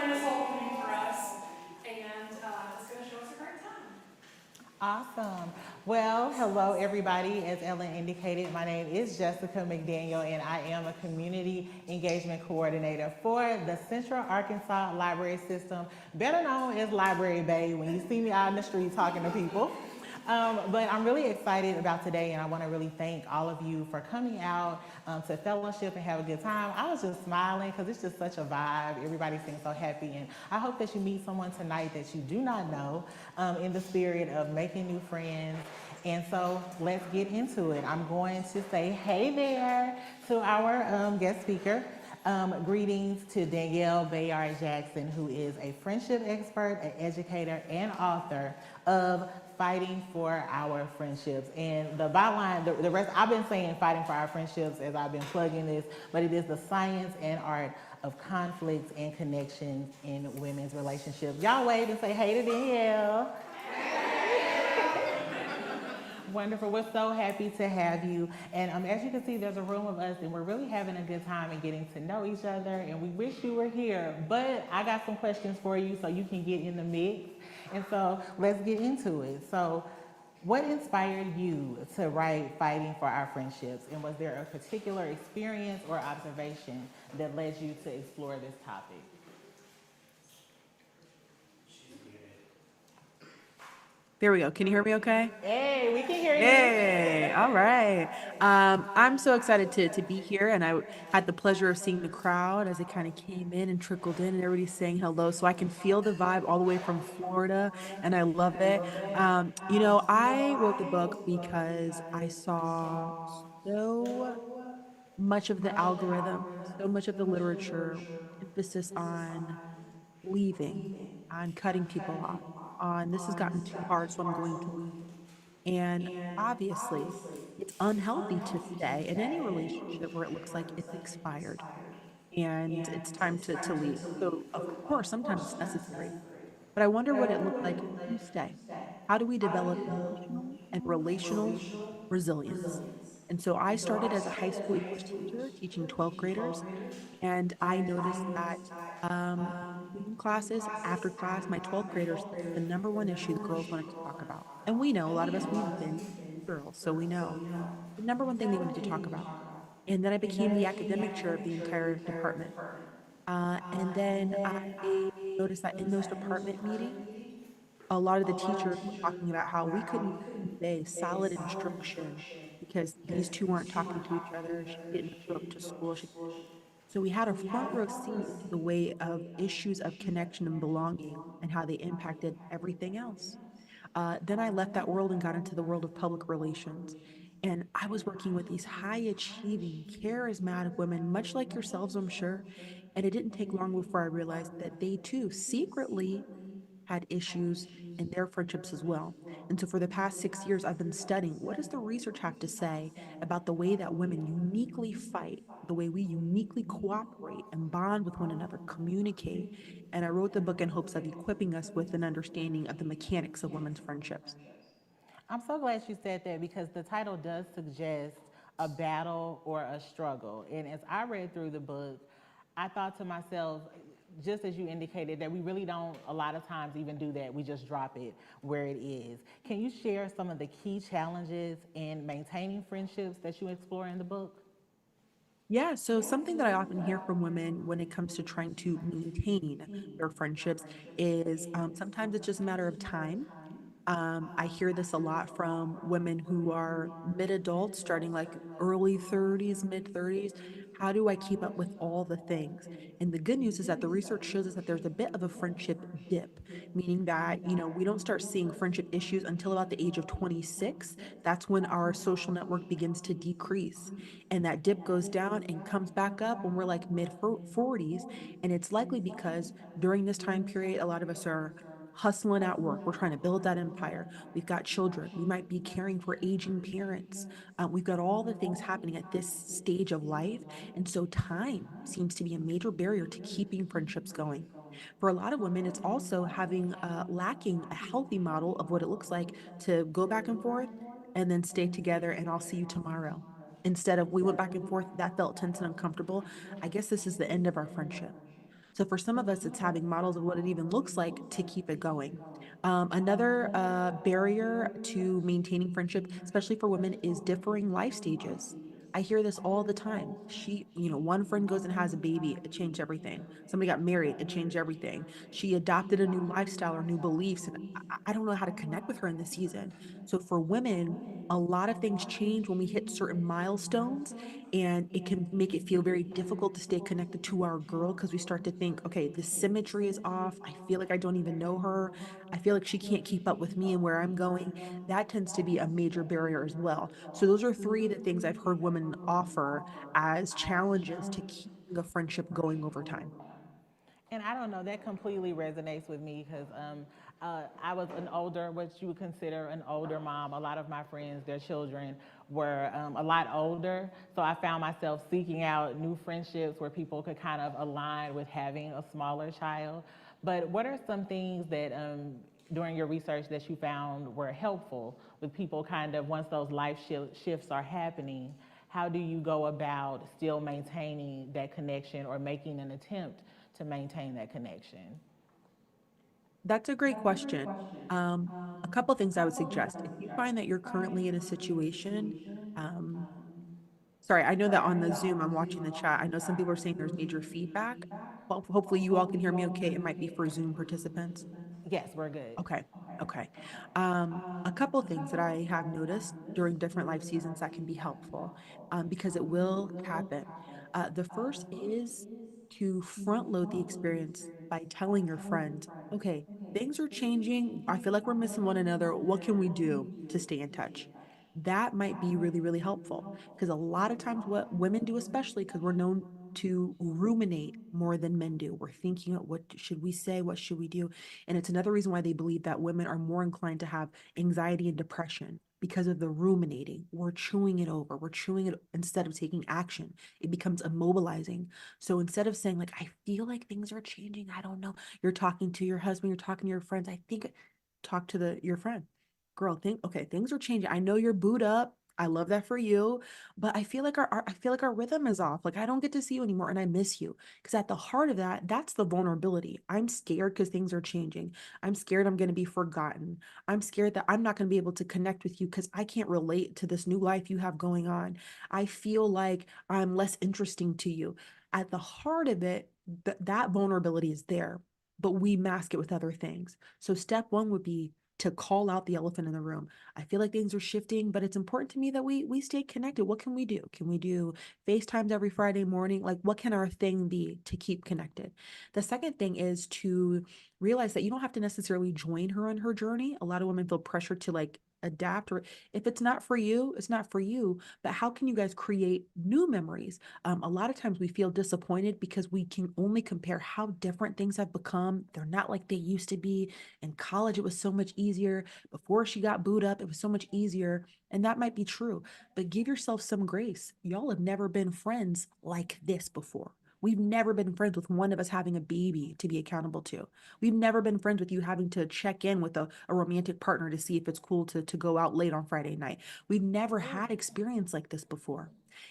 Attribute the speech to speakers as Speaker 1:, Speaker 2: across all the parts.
Speaker 1: join this whole thing for us, and it's going to show us a great time.
Speaker 2: Awesome. Well, hello everybody. As Ellen indicated, my name is Jessica McDaniel and I am a community engagement coordinator for the Central Arkansas Library System, better known as Library Bay when you see me out in the street talking to people. But I'm really excited about today, and I want to really thank all of you for coming out to fellowship and have a good time. I was just smiling because it's just such a vibe. Everybody seems so happy, and I hope that you meet someone tonight that you do not know in the spirit of making new friends. And so let's get into it. I'm going to say hey there to our guest speaker. Greetings to Danielle Bayard Jackson, who is a friendship expert, an educator, and author of Fighting for Our Friendships. And the byline, the rest, I've been saying Fighting for Our Friendships as I've been plugging this, but it is the science and art of conflicts and connections in women's relationships. Y'all wave and say hey to Danielle. Wonderful. We're so happy to have you. And as you can see, there's a room of us, and we're really having a good time and getting to know each other. And we wish you were here. But I got some questions for you so you can get in the mix. And so let's get into it. So, what inspired you to write Fighting for Our Friendships? And was there a particular experience or observation that led you to explore this topic?
Speaker 3: There we go. Can you hear me okay?
Speaker 2: Hey, we can hear you.
Speaker 3: Hey, all right. I'm so excited to be here, and I had the pleasure of seeing the crowd as it kind of came in and trickled in, and everybody's saying hello, so I can feel the vibe all the way from Florida, and I love it. I wrote the book because I saw so much of the algorithm, so much of the literature, emphasis on leaving, on cutting people off, on this has gotten too hard, so I'm going to leave. And obviously, it's unhealthy to stay in any relationship where it looks like it's expired and it's time to leave. So, of course, sometimes it's necessary. But I wonder what it looked like to stay. How do we develop emotional and relational resilience? And so I started as a high school English teacher teaching 12th graders. And I noticed that between classes, after class, my 12th graders, this is the number one issue the girls wanted to talk about. And we know a lot of us, we've been girls, so we know the number one thing they wanted to talk about. And then I became the academic chair of the entire department. And then I noticed that in those department meetings, a lot of the teachers were talking about how we couldn't convey solid instruction because these two weren't talking to each other. She didn't show up to school. So we had a front row seat into the way of issues of connection and belonging and how they impacted everything else. Then I left that world and got into the world of public relations. And I was working with these high achieving, charismatic women, much like yourselves, I'm sure. And it didn't take long before I realized that they too secretly had issues in their friendships as well. And so for the past 6 years, I've been studying what does the research have to say about the way that women uniquely fight, the way we uniquely cooperate and bond with one another, communicate. And I wrote the book in hopes of equipping us with an understanding of the mechanics of women's friendships.
Speaker 2: I'm so glad you said that because the title does suggest a battle or a struggle. And as I read through the book, I thought to myself, just as you indicated, that we really don't a lot of times even do that. We just drop it where it is. Can you share some of the key challenges in maintaining friendships that you explore in the book?
Speaker 3: Yeah, so something that I often hear from women when it comes to trying to maintain their friendships is sometimes it's just a matter of time. I hear this a lot from women who are mid adults, starting like early 30s, mid 30s. How do I keep up with all the things? And the good news is that the research shows us that there's a bit of a friendship dip, meaning that, we don't start seeing friendship issues until about the age of 26. That's when our social network begins to decrease. And that dip goes down and comes back up when we're like mid 40s. And it's likely because during this time period, a lot of us are hustling at work. We're trying to build that empire. We've got children. We might be caring for aging parents. We've got all the things happening at this stage of life. And so time seems to be a major barrier to keeping friendships going. For a lot of women, it's also having lacking a healthy model of what it looks like to go back and forth and then stay together and I'll see you tomorrow. Instead of we went back and forth, that felt tense and uncomfortable. I guess this is the end of our friendship. So for some of us, it's having models of what it even looks like to keep it going. Another barrier to maintaining friendship, especially for women, is differing life stages. I hear this all the time. One friend goes and has a baby, it changed everything. Somebody got married, it changed everything. She adopted a new lifestyle or new beliefs, and I don't know how to connect with her in this season. So for women, a lot of things change when we hit certain milestones, and it can make it feel very difficult to stay connected to our girl because we start to think, okay, the symmetry is off. I feel like I don't even know her. I feel like she can't keep up with me and where I'm going. That tends to be a major barrier as well. So those are three of the things I've heard women offer as challenges to keeping a friendship going over time.
Speaker 2: And I don't know, that completely resonates with me because I was an older, what you would consider an older mom. A lot of my friends, their children were a lot older. So I found myself seeking out new friendships where people could kind of align with having a smaller child. But what are some things that during your research that you found were helpful with people kind of once those life shifts are happening? How do you go about still maintaining that connection or making an attempt to maintain that connection?
Speaker 3: That's a great question. A couple things I would suggest. If you find that you're currently in a situation, um, sorry, I know that on the Zoom, I'm watching the chat. I know some people are saying there's major feedback. Hopefully you all can hear me okay. It might be for Zoom participants.
Speaker 2: Yes, we're good.
Speaker 3: Okay. Okay. A couple of things that I have noticed during different life seasons that can be helpful, because it will happen. The first is to front load the experience by telling your friend, okay, things are changing. I feel like we're missing one another. What can we do to stay in touch? That might be really, really helpful because a lot of times what women do, especially because we're known to ruminate more than men do. We're thinking, what should we say? What should we do? And it's another reason why they believe that women are more inclined to have anxiety and depression because of the ruminating. We're chewing it over. We're chewing it instead of taking action. It becomes immobilizing. So instead of saying, like, I feel like things are changing, I don't know. You're talking to your husband, you're talking to your friends. I think talk to your friend. Girl, think, okay, things are changing. I know you're booed up. I love that for you, but I feel like I feel like our rhythm is off. Like I don't get to see you anymore and I miss you. Because at the heart of that, that's the vulnerability. I'm scared because things are changing. I'm scared I'm going to be forgotten. I'm scared that I'm not going to be able to connect with you because I can't relate to this new life you have going on. I feel like I'm less interesting to you. At the heart of it, that vulnerability is there, but we mask it with other things. So step one would be to call out the elephant in the room. I feel like things are shifting, but it's important to me that we stay connected. What can we do? Can we do FaceTimes every Friday morning? Like, what can our thing be to keep connected? The second thing is to realize that you don't have to necessarily join her on her journey. A lot of women feel pressure to like adapt, or if it's not for you, it's not for you. But how can you guys create new memories? A lot of times we feel disappointed because we can only compare how different things have become. They're not like they used to be. In college, it was so much easier. Before she got booed up, it was so much easier. And that might be true, but give yourself some grace. Y'all have never been friends like this before. We've never been friends with one of us having a baby to be accountable to. We've never been friends with you having to check in with a romantic partner to see if it's cool to go out late on Friday night. We've never had experience like this before.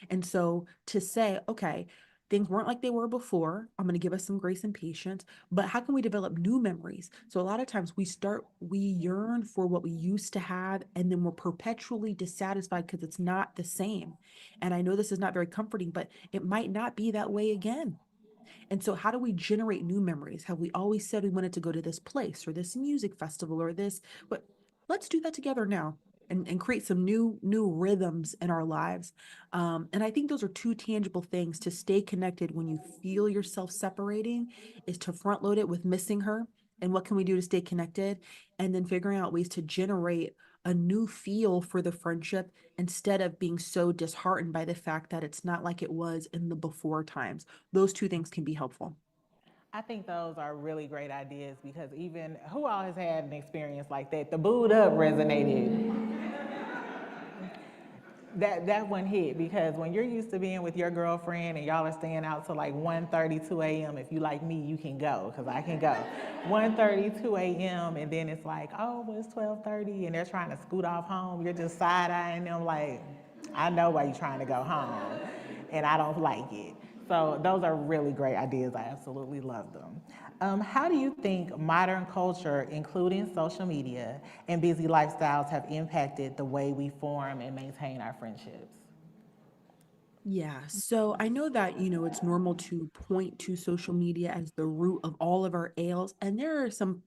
Speaker 3: And so to say, okay, things weren't like they were before, I'm going to give us some grace and patience, but how can we develop new memories? So a lot of times we yearn for what we used to have, and then we're perpetually dissatisfied because it's not the same. And I know this is not very comforting, but it might not be that way again. And so, how do we generate new memories? Have we always said we wanted to go to this place or this music festival or this? But let's do that together now and create some new rhythms in our lives. And I think those are two tangible things to stay connected when you feel yourself separating is to front load it with missing her. And what can we do to stay connected? And then figuring out ways to generate a new feel for the friendship instead of being so disheartened by the fact that it's not like it was in the before times. Those two things can be helpful.
Speaker 2: I think those are really great ideas because even who all has had an experience like that? The booed up resonated. That one hit because when you're used to being with your girlfriend and y'all are staying out till like 1:32 a.m. If you like me, you can go because I can go. 1:32 a.m. and then it's like, oh, well, it's 12:30 and they're trying to scoot off home. You're just side eyeing them like, I know why you're trying to go home, and I don't like it. So those are really great ideas. I absolutely love them. How do you think modern culture, including social media and busy lifestyles, have impacted the way we form and maintain our friendships?
Speaker 3: Yeah, so I know that, it's normal to point to social media as the root of all of our ails, and there are some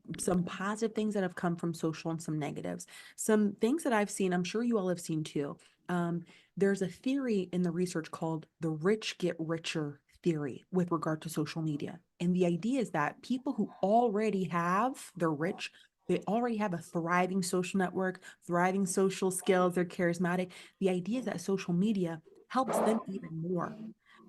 Speaker 3: positive things that have come from social and some negatives. Some things that I've seen, I'm sure you all have seen too. Um, there's a theory in the research called the rich get richer theory with regard to social media. And the idea is that people who already have, they're rich, they already have a thriving social network, thriving social skills, they're charismatic. The idea is that social media helps them even more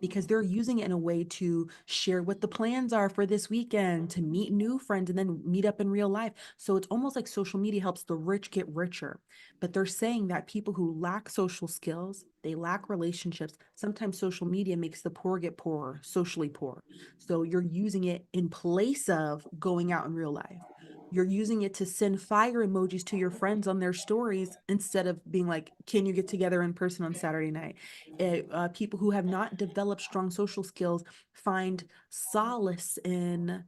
Speaker 3: because they're using it in a way to share what the plans are for this weekend, to meet new friends, and then meet up in real life. So it's almost like social media helps the rich get richer. But they're saying that people who lack social skills, they lack relationships. Sometimes social media makes the poor get poorer, socially poor. So you're using it in place of going out in real life. You're using it to send fire emojis to your friends on their stories instead of being like, can you get together in person on Saturday night? People who have not developed strong social skills find solace in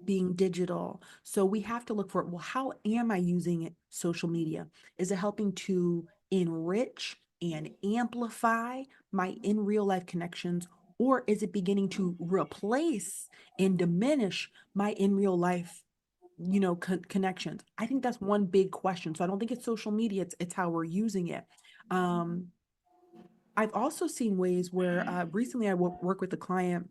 Speaker 3: being digital. So we have to look for, well, how am I using it, social media? Is it helping to enrich and amplify my in real life connections? Or is it beginning to replace and diminish my in real life, connections? I think that's one big question. So I don't think it's social media, it's how we're using it. Um, I've also seen ways where recently I work with a client,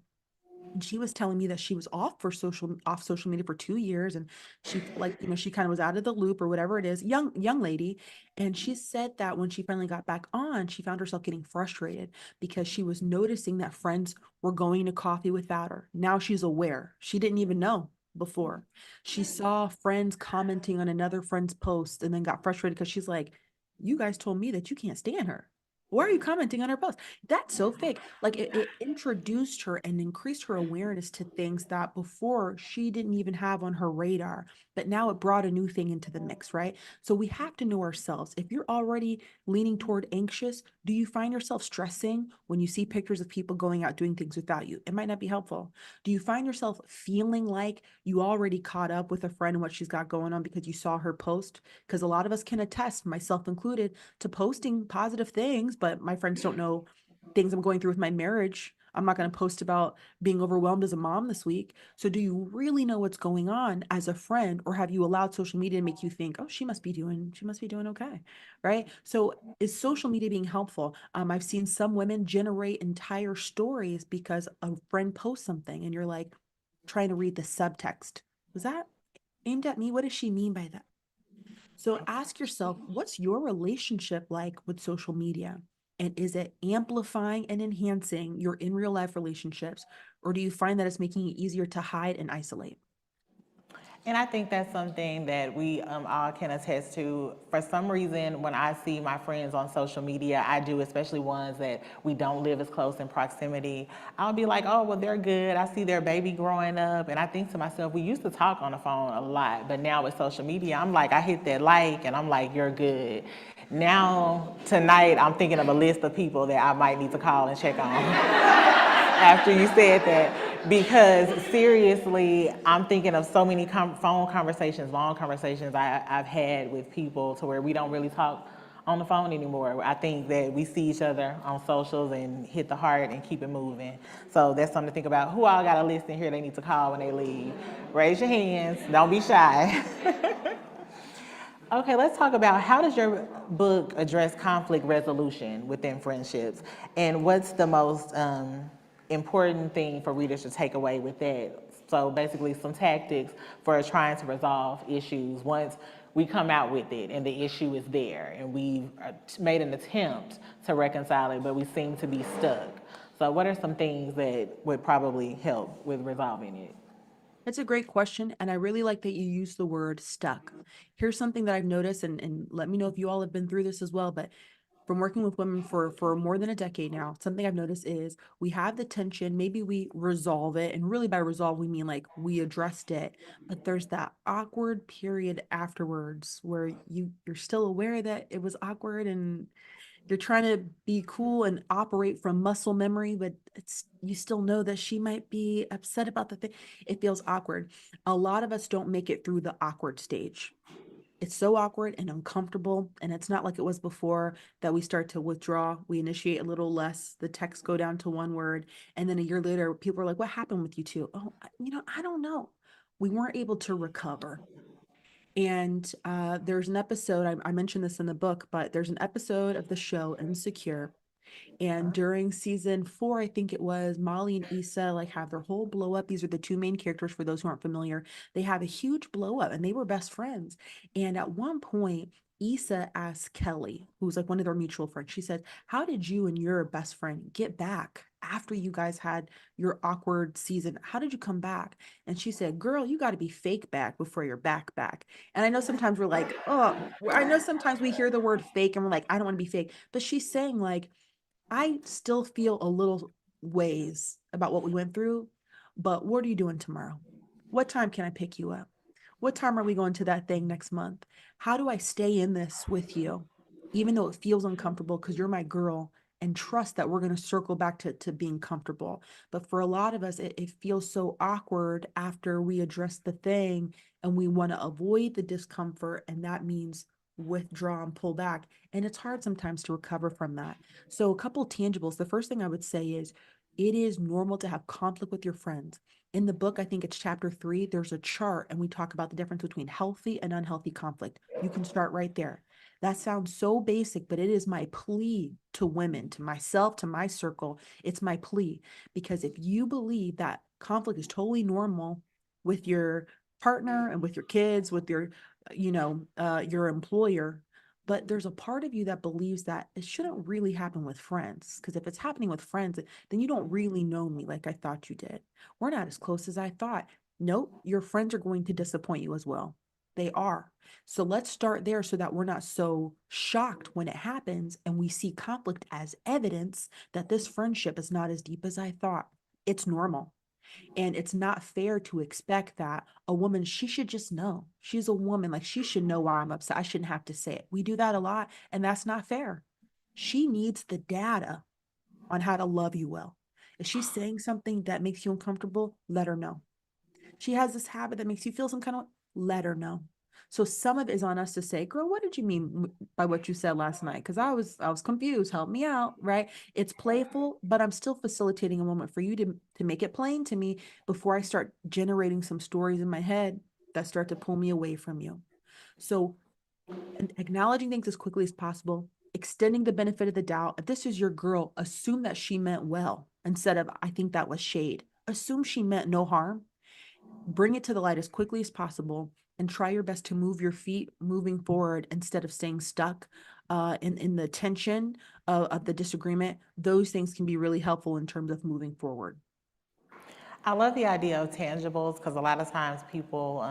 Speaker 3: and she was telling me that she was off social media for 2 years, and she felt like, she kind of was out of the loop or whatever it is, young lady. And she said that when she finally got back on, she found herself getting frustrated because she was noticing that friends were going to coffee without her. Now she's aware. She didn't even know before. She saw friends commenting on another friend's post and then got frustrated because she's like, you guys told me that you can't stand her. Why are you commenting on her post? That's so fake. Like it introduced her and increased her awareness to things that before she didn't even have on her radar. But now it brought a new thing into the mix, right? So we have to know ourselves. If you're already leaning toward anxious, do you find yourself stressing when you see pictures of people going out doing things without you? It might not be helpful. Do you find yourself feeling like you already caught up with a friend and what she's got going on because you saw her post? Because a lot of us can attest, myself included, to posting positive things, but my friends don't know things I'm going through with my marriage. I'm not going to post about being overwhelmed as a mom this week. So do you really know what's going on as a friend, or have you allowed social media to make you think, oh, she must be doing okay, right? So is social media being helpful? I've seen some women generate entire stories because a friend posts something and you're like trying to read the subtext. Was that aimed at me? What does she mean by that? So ask yourself, what's your relationship like with social media? And is it amplifying and enhancing your in real life relationships? Or do you find that it's making it easier to hide and isolate?
Speaker 2: And I think that's something that we all can attest to. For some reason, when I see my friends on social media, I do, especially ones that we don't live as close in proximity. I'll be like, oh, well, they're good. I see their baby growing up. And I think to myself, we used to talk on the phone a lot, but now with social media, I'm like, I hit that like, and I'm like, you're good. Now, tonight, I'm thinking of a list of people that I might need to call and check on. After you said that, because seriously, I'm thinking of so many phone conversations, long conversations I've had with people to where we don't really talk on the phone anymore. I think that we see each other on socials and hit the heart and keep it moving. So that's something to think about. Who all got a list in here they need to call when they leave? Raise your hands. Don't be shy. Okay, let's talk about how does your book address conflict resolution within friendships, and what's the most important thing for readers to take away with that? So basically, some tactics for trying to resolve issues once we come out with it and the issue is there, and we've made an attempt to reconcile it, but we seem to be stuck. So, what are some things that would probably help with resolving it?
Speaker 3: It's a great question. And I really like that you use the word stuck. Here's something that I've noticed, and let me know if you all have been through this as well. But from working with women for more than a decade now, something I've noticed is we have the tension, maybe we resolve it, and really by resolve we mean like we addressed it, but there's that awkward period afterwards where you're still aware that it was awkward, and You're trying to be cool and operate from muscle memory, but you still know that she might be upset about the thing. It feels awkward. A lot of us don't make it through the awkward stage. It's so awkward and uncomfortable, and it's not like it was before that we start to withdraw. We initiate a little less, the texts go down to one word, and then a year later people are like, what happened with you two? Oh, I don't know. We weren't able to recover. And there's an episode, I mentioned this in the book, but there's an episode of the show Insecure, and during season 4, I think it was, Molly and Issa like have their whole blow up. These are the two main characters for those who aren't familiar. They have a huge blow up and they were best friends. And at one point, Issa asked Kelly, who's like one of their mutual friends, she said, how did you and your best friend get back after you guys had your awkward season? How did you come back? And she said, girl, you got to be fake back before you're back. And I know sometimes we're like, oh, I know sometimes we hear the word fake and we're like, I don't want to be fake. But she's saying, like, I still feel a little ways about what we went through, but what are you doing tomorrow? What time can I pick you up? What time are we going to that thing next month? How do I stay in this with you, even though it feels uncomfortable because you're my girl, and trust that we're going to circle back to being comfortable? But for a lot of us, it feels so awkward after we address the thing and we want to avoid the discomfort. And that means withdraw and pull back. And it's hard sometimes to recover from that. So, a couple tangibles. The first thing I would say is it is normal to have conflict with your friends. In the book, I think it's chapter 3, there's a chart and we talk about the difference between healthy and unhealthy conflict. You can start right there. That sounds so basic, but it is my plea to women, to myself, to my circle. It's my plea because if you believe that conflict is totally normal with your partner and with your kids, with your employer, but there's a part of you that believes that it shouldn't really happen with friends. Because if it's happening with friends, then you don't really know me like I thought you did. We're not as close as I thought. Nope, your friends are going to disappoint you as well. They are. So let's start there so that we're not so shocked when it happens and we see conflict as evidence that this friendship is not as deep as I thought. It's normal. And it's not fair to expect that a woman, she should just know. She's a woman, like she should know why I'm upset. I shouldn't have to say it. We do that a lot, and that's not fair. She needs the data on how to love you well. If she's saying something that makes you uncomfortable, let her know. She has this habit that makes you feel some kind of, let her know. So some of it is on us to say, girl, what did you mean by what you said last night? Because I was confused. Help me out, right? It's playful, but I'm still facilitating a moment for you to make it plain to me before I start generating some stories in my head that start to pull me away from you. So acknowledging things as quickly as possible, extending the benefit of the doubt. If this is your girl, assume that she meant well instead of, I think that was shade. Assume she meant no harm. Bring it to the light as quickly as possible and try your best to move your feet moving forward instead of staying stuck in the tension of the disagreement. Those things can be really helpful in terms of moving forward.
Speaker 2: I love the idea of tangibles because a lot of times people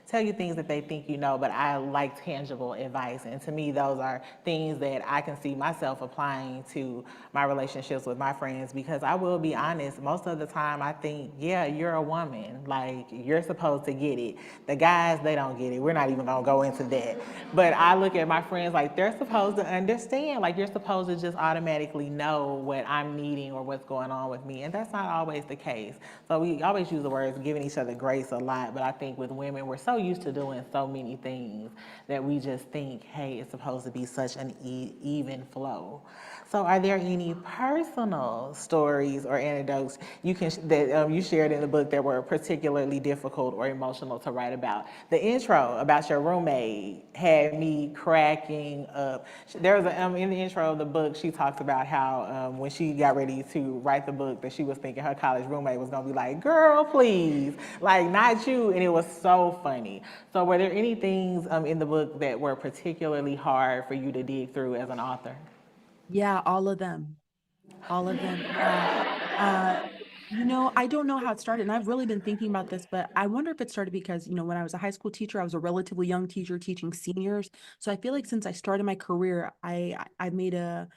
Speaker 2: tell you things that they think you know, but I like tangible advice. And to me, those are things that I can see myself applying to my relationships with my friends because I will be honest, most of the time I think, yeah, you're a woman. Like, you're supposed to get it. The guys, they don't get it. We're not even going to go into that. But I look at my friends like they're supposed to understand. Like, you're supposed to just automatically know what I'm needing or what's going on with me. And that's not always the case. So we always use the words giving each other grace a lot, but I think with women, we're so used to doing so many things that we just think, hey, it's supposed to be such an even flow. So are there any personal stories or anecdotes that you shared in the book that were particularly difficult or emotional to write about? The intro about your roommate had me cracking up. There was in the intro of the book, she talks about how when she got ready to write the book, that she was thinking her college roommate was gonna be like, "Girl, please, like not you," and it was so funny. So, were there any things in the book that were particularly hard for you to dig through as an author?
Speaker 3: Yeah, all of them. All of them. Yeah. Uh, I don't know how it started, and I've really been thinking about this, but I wonder if it started because, when I was a high school teacher, I was a relatively young teacher teaching seniors. So I feel like since I started my career, I made a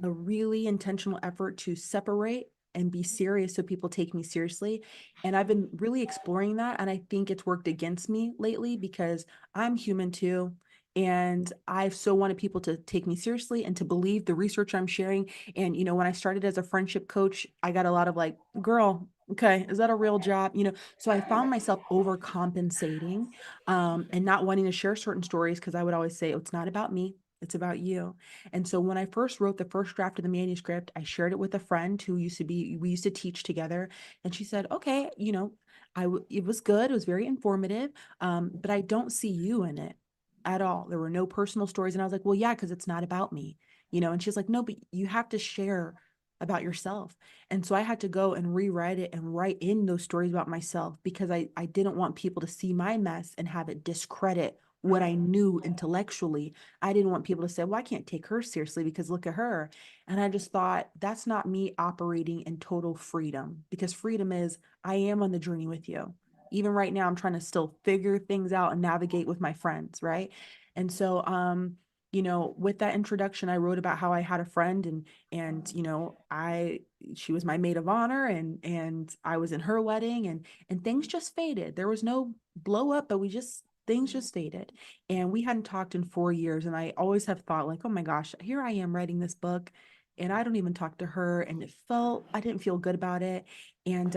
Speaker 3: really intentional effort to separate and be serious so people take me seriously. And I've been really exploring that. And I think it's worked against me lately because I'm human too. And I've so wanted people to take me seriously and to believe the research I'm sharing. And, when I started as a friendship coach, I got a lot of like, girl, okay, is that a real job? So I found myself overcompensating, and not wanting to share certain stories because I would always say, oh, it's not about me. It's about you. And so when I first wrote the first draft of the manuscript, I shared it with a friend who we used to teach together. And she said, okay, it was good. It was very informative. But I don't see you in it at all. There were no personal stories. And I was like, well, yeah, because it's not about me, and she's like, no, but you have to share about yourself. And so I had to go and rewrite it and write in those stories about myself because I didn't want people to see my mess and have it discredit what I knew intellectually. I didn't want people to say, well, I can't take her seriously because look at her. And I just thought that's not me operating in total freedom, because freedom is I am on the journey with you. Even right now, I'm trying to still figure things out and navigate with my friends, right? And so, with that introduction, I wrote about how I had a friend, and she was my maid of honor, and I was in her wedding, and things just faded. There was no blow up, but things just faded. And we hadn't talked in 4 years. And I always have thought like, oh my gosh, here I am writing this book and I don't even talk to her. And I didn't feel good about it. And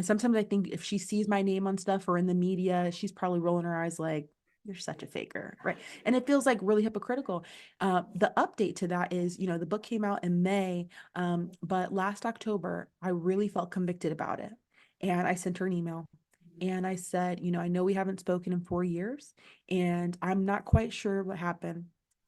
Speaker 3: sometimes I think if she sees my name on stuff or in the media, she's probably rolling her eyes like, you're such a faker, right? And it feels like really hypocritical. The update to that is, the book came out in May, but last October, I really felt convicted about it. And I sent her an email and I said, I know we haven't spoken in 4 years and I'm not quite sure what happened.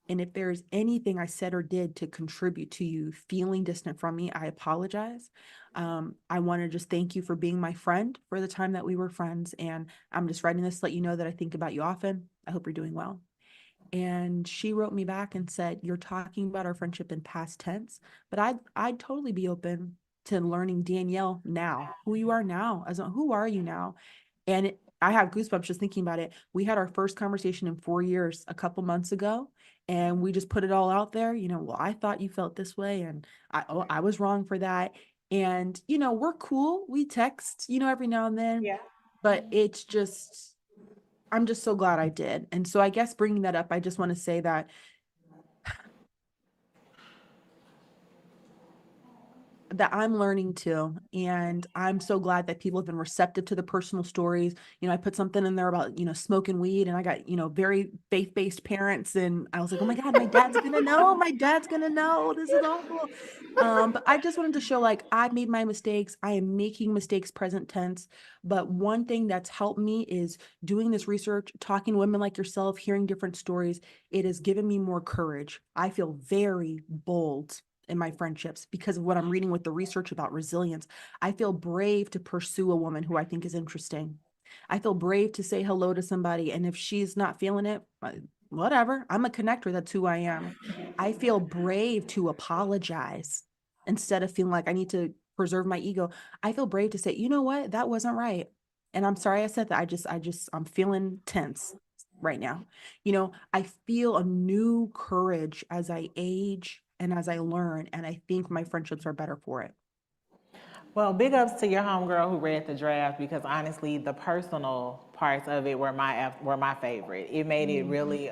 Speaker 3: And if there's anything I said or did to contribute to you feeling distant from me, I apologize. I want to just thank you for being my friend for the time that we were friends. And I'm just writing this to let you know that I think about you often. I hope you're doing well. And she wrote me back and said, you're talking about our friendship in past tense, but I'd totally be open to learning Danielle now, who you are now, who are you now? And I have goosebumps just thinking about it. We had our first conversation in 4 years a couple months ago, and we just put it all out there. Well, I thought you felt this way, and I was wrong for that. And we're cool. We text, every now and then,
Speaker 2: Yeah.
Speaker 3: but I'm just so glad I did. And so I guess bringing that up, I just want to say that I'm learning too. And I'm so glad that people have been receptive to the personal stories. I put something in there about, smoking weed, and I got, very faith-based parents. And I was like, oh my God, my dad's gonna know. My dad's gonna know. This is awful. But I just wanted to show like I've made my mistakes. I am making mistakes present tense. But one thing that's helped me is doing this research, talking to women like yourself, hearing different stories. It has given me more courage. I feel very bold in my friendships because of what I'm reading with the research about resilience. I feel brave to pursue a woman who I think is interesting. I feel brave to say hello to somebody. And if she's not feeling it, whatever, I'm a connector. That's who I am. I feel brave to apologize instead of feeling like I need to preserve my ego. I feel brave to say, you know what, that wasn't right. And I'm sorry I said that. I'm feeling tense right now. I feel a new courage as I age and as I learn, and I think my friendships are better for it.
Speaker 2: Well, big ups to your homegirl who read the draft because honestly, the personal parts of it were my favorite. It made it really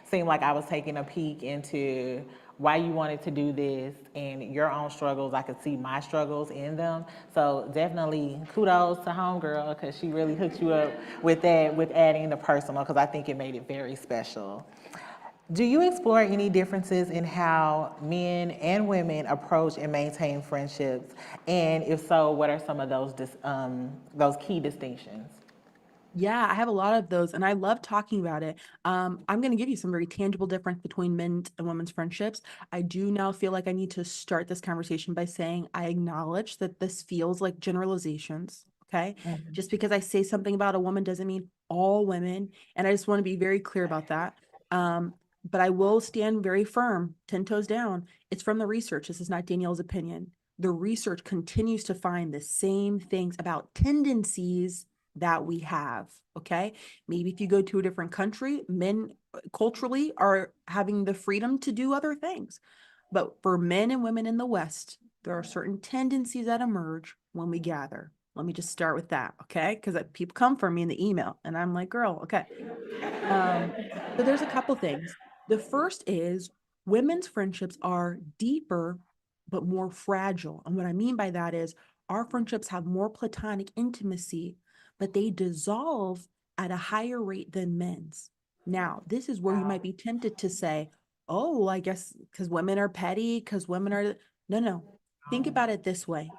Speaker 2: seem like I was taking a peek into why you wanted to do this and your own struggles. I could see my struggles in them. So definitely kudos to homegirl because she really hooked you up with that, with adding the personal, because I think it made it very special. Do you explore any differences in how men and women approach and maintain friendships? And if so, what are some of those key distinctions?
Speaker 3: Yeah, I have a lot of those and I love talking about it. I'm going to give you some very tangible difference between men and women's friendships. I do now feel like I need to start this conversation by saying I acknowledge that this feels like generalizations. Okay. Just because I say something about a woman doesn't mean all women. And I just want to be very clear about that. But I will stand very firm, 10 toes down. It's from the research. This is not Danielle's opinion. The research continues to find the same things about tendencies that we have. Okay. Maybe if you go to a different country, men culturally are having the freedom to do other things. But for men and women in the West, there are certain tendencies that emerge when we gather. Let me just start with that, okay? Because people come for me in the email, and I'm like, girl, okay. Um, so there's a couple things. The first is women's friendships are deeper but more fragile. And what I mean by that is our friendships have more platonic intimacy, but they dissolve at a higher rate than men's. Now, this is where you might be tempted to say, oh, well, I guess because women are petty, because women are. No, no. Think about it this way.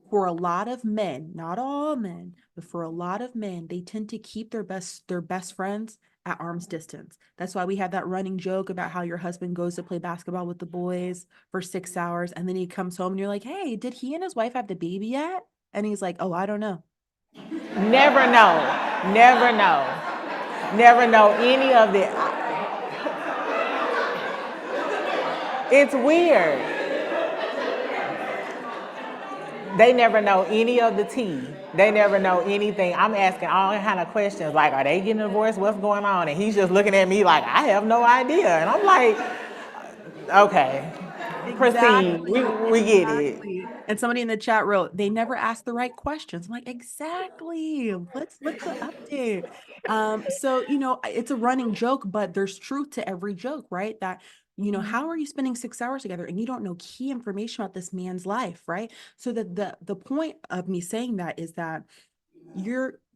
Speaker 3: For a lot of men, not all men, but for a lot of men, they tend to keep their best friends at arm's distance. That's why we have that running joke about how your husband goes to play basketball with the boys for 6 hours and then he comes home and you're like, hey, did he and his wife have the baby yet? And he's like, oh, I don't know.
Speaker 2: Never know. Never know. Never know any of the. It's weird. They never know any of the tea. They never know anything. I'm asking all kind of questions like, are they getting divorced? What's going on? And he's just looking at me like, I have no idea. And I'm like, okay, proceed. We get it.
Speaker 3: Exactly. And somebody in the chat wrote, they never ask the right questions. I'm like, exactly. What's the update? So it's a running joke, but there's truth to every joke, right? That how are you spending 6 hours together and you don't know key information about this man's life, right? So the point of me saying that is that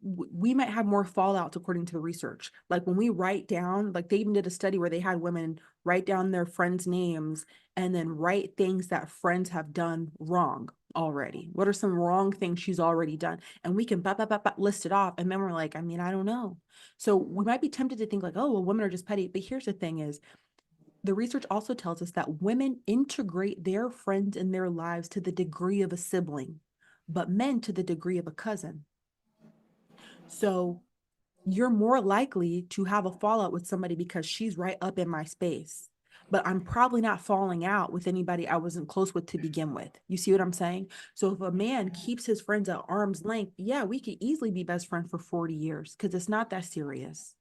Speaker 3: we might have more fallouts according to the research. Like when we write down, like they even did a study where they had women write down their friends' names and then write things that friends have done wrong already. What are some wrong things she's already done? And we can list it off. And then we're like, I mean, I don't know. So we might be tempted to think like, oh, well, women are just petty. But here's the thing is, the research also tells us that women integrate their friends in their lives to the degree of a sibling, but men to the degree of a cousin. So you're more likely to have a fallout with somebody because she's right up in my space. But I'm probably not falling out with anybody I wasn't close with to begin with. You see what I'm saying? So if a man keeps his friends at arm's length, yeah, we could easily be best friends for 40 years because it's not that serious.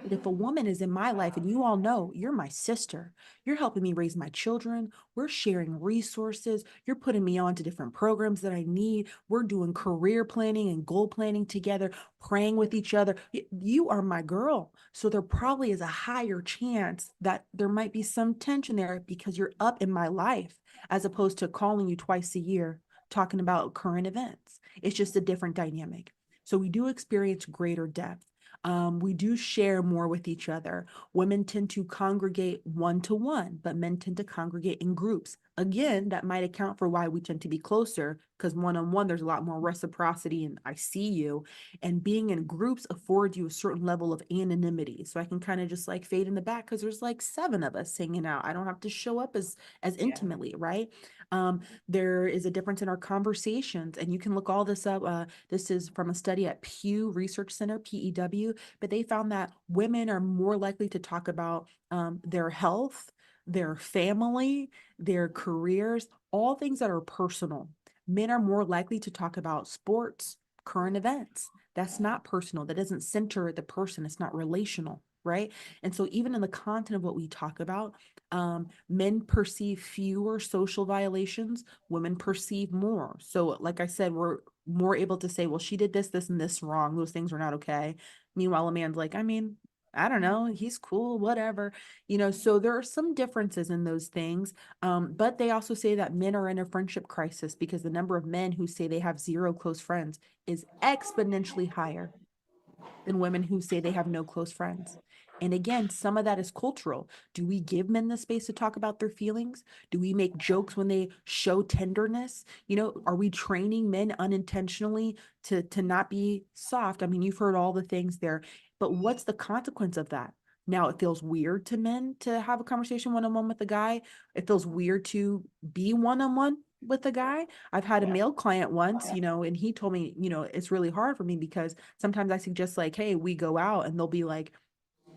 Speaker 3: But if a woman is in my life and you all know you're my sister, you're helping me raise my children, we're sharing resources, you're putting me on to different programs that I need, we're doing career planning and goal planning together, praying with each other. You are my girl. So there probably is a higher chance that there might be some tension there because you're up in my life, as opposed to calling you twice a year, talking about current events. It's just a different dynamic. So we do experience greater depth. We do share more with each other. Women tend to congregate one to one, but men tend to congregate in groups. Again, that might account for why we tend to be closer because one on one, there's a lot more reciprocity and I see you. And being in groups affords you a certain level of anonymity. So I can kind of just like fade in the back because there's like 7 of us hanging out. I don't have to show up as intimately, right? There is a difference in our conversations, and you can look all this up. This is from a study at Pew Research Center, PEW, but they found that women are more likely to talk about their health, their family, their careers, all things that are personal. Men are more likely to talk about sports, current events. That's not personal. That doesn't center the person. It's not relational, right? And so even in the content of what we talk about, men perceive fewer social violations, women perceive more. So, like I said, we're more able to say, well, she did this, this, and this wrong. Those things are not okay. Meanwhile, a man's like, I mean, I don't know, he's cool, whatever. So there are some differences in those things. But they also say that men are in a friendship crisis because the number of men who say they have 0 close friends is exponentially higher than women who say they have no close friends. And again, some of that is cultural. Do we give men the space to talk about their feelings? Do we make jokes when they show tenderness? Are we training men unintentionally to not be soft? I mean, you've heard all the things there, but what's the consequence of that? Now, it feels weird to men to have a conversation one-on-one with a guy. It feels weird to be one-on-one with a guy. I've had a male client once, and he told me, it's really hard for me because sometimes I suggest like, hey, we go out and they'll be like,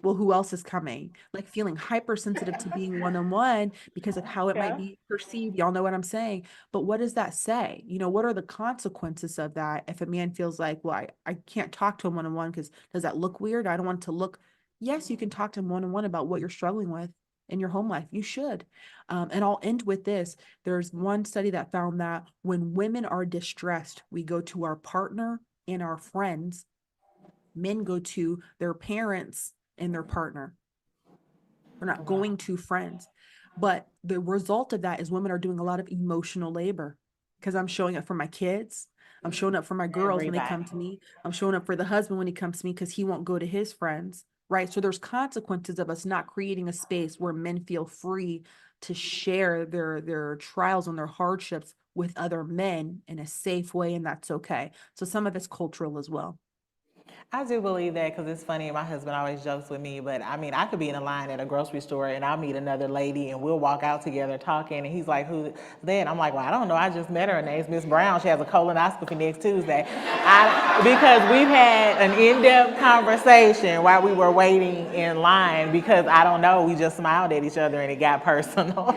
Speaker 3: well, who else is coming? Like feeling hypersensitive to being one-on-one because of how it might be perceived. Y'all know what I'm saying. But what does that say? What are the consequences of that if a man feels like, well, I can't talk to him one-on-one because does that look weird? I don't want it to look. Yes, you can talk to him one-on-one about what you're struggling with. in your home life. You should. And I'll end with this. There's one study that found that when women are distressed, we go to our partner and our friends. Men go to their parents and their partner. We're not
Speaker 2: Wow.
Speaker 3: going to friends. But the result of that is women are doing a lot of emotional labor because I'm showing up for my kids. I'm showing up for my girls when they
Speaker 2: Everybody.
Speaker 3: come to me. I'm showing up for the husband when he comes to me because he won't go to his friends. Right. So there's consequences of us not creating a space where men feel free to share their trials and their hardships with other men in a safe way, and that's okay. So some of it's cultural as well.
Speaker 2: I do believe that because it's funny. My husband always jokes with me, but I mean, I could be in a line at a grocery store and I'll meet another lady and we'll walk out together talking. And he's like, "Who's that?" I'm like, "Well, I don't know. I just met her. Her name's Miss Brown. She has a colonoscopy next Tuesday." Because we've had an in-depth conversation while we were waiting in line because I don't know. We just smiled at each other and it got personal.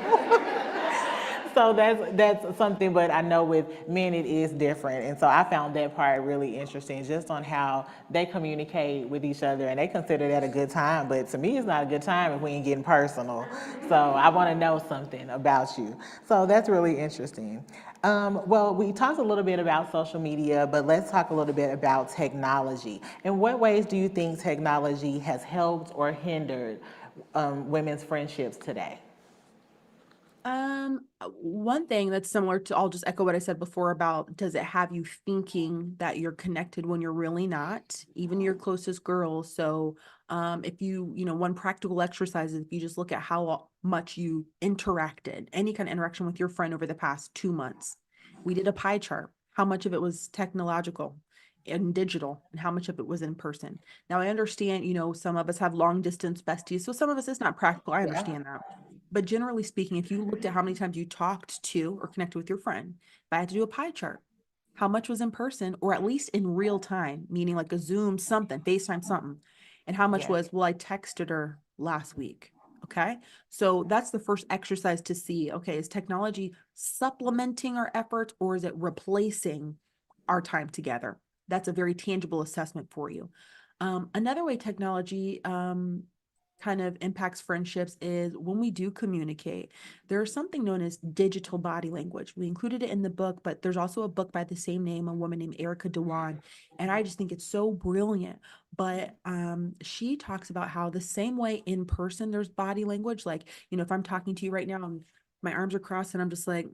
Speaker 2: So that's something, but I know with men it is different, and so I found that part really interesting, just on how they communicate with each other, and they consider that a good time. But to me, it's not a good time if we ain't getting personal. So I want to know something about you. So that's really interesting. Well, we talked a little bit about social media, but let's talk a little bit about technology. In what ways do you think technology has helped or hindered women's friendships today?
Speaker 3: One thing that's similar to, I'll just echo what I said before about, does it have you thinking that you're connected when you're really not, even your closest girls? So, if one practical exercise is if you just look at how much you interacted, any kind of interaction with your friend over the past 2 months, we did a pie chart, how much of it was technological and digital and how much of it was in person. Now, I understand, some of us have long distance besties, so some of us it's not practical. I
Speaker 2: Yeah.
Speaker 3: understand that. But generally speaking, if you looked at how many times you talked to or connected with your friend, if I had to do a pie chart, how much was in person or at least in real time, meaning like a Zoom something, FaceTime something, and how much
Speaker 2: Yes.
Speaker 3: was, well, I texted her last week. Okay. So that's the first exercise to see, okay, is technology supplementing our efforts or is it replacing our time together? That's a very tangible assessment for you. Another way technology kind of impacts friendships is when we do communicate. There's something known as digital body language. We included it in the book, but there's also a book by the same name, a woman named Erica Dewan, and I just think it's so brilliant. But she talks about how the same way in person there's body language, like if I'm talking to you right now and my arms are crossed and I'm just like,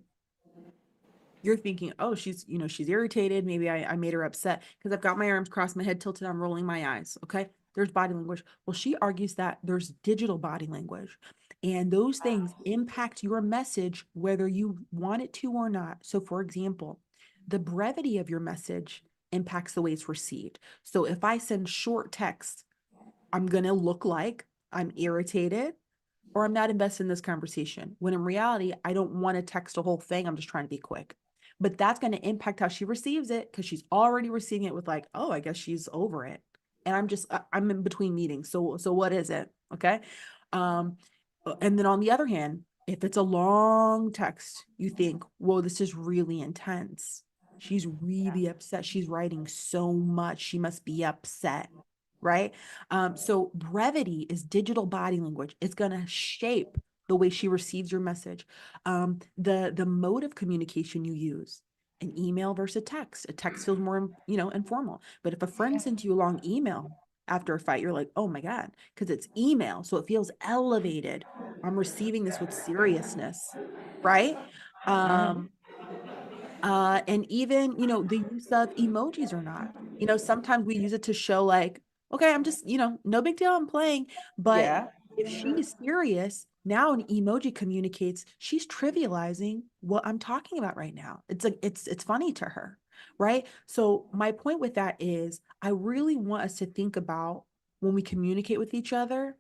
Speaker 3: you're thinking, oh, she's irritated. Maybe I made her upset because I've got my arms crossed, my head tilted, I'm rolling my eyes. Okay. There's body language. Well, she argues that there's digital body language, and those things impact your message whether you want it to or not. So, for example, the brevity of your message impacts the way it's received. So, if I send short text, I'm going to look like I'm irritated or I'm not invested in this conversation. When in reality, I don't want to text a whole thing. I'm just trying to be quick. But that's going to impact how she receives it because she's already receiving it with like, oh, I guess she's over it. And I'm in between meetings. So what is it? Okay. Um, and then on the other hand, if it's a long text, you think, whoa, this is really intense. She's really upset. She's writing so much. She must be upset. Right. So brevity is digital body language. It's going to shape the way she receives your message. The mode of communication you use, an email versus a text feels more, informal. But if a friend sends you a long email after a fight, you're like, oh my God, because it's email. So it feels elevated. I'm receiving this with seriousness. Right. Um, and even, the use of emojis or not. Sometimes we use it to show like, okay, I'm just, no big deal, I'm playing. But
Speaker 2: Yeah.
Speaker 3: if she's serious, now an emoji communicates she's trivializing what I'm talking about right now. It's funny to her, right? So my point with that is I really want us to think about when we communicate with each other,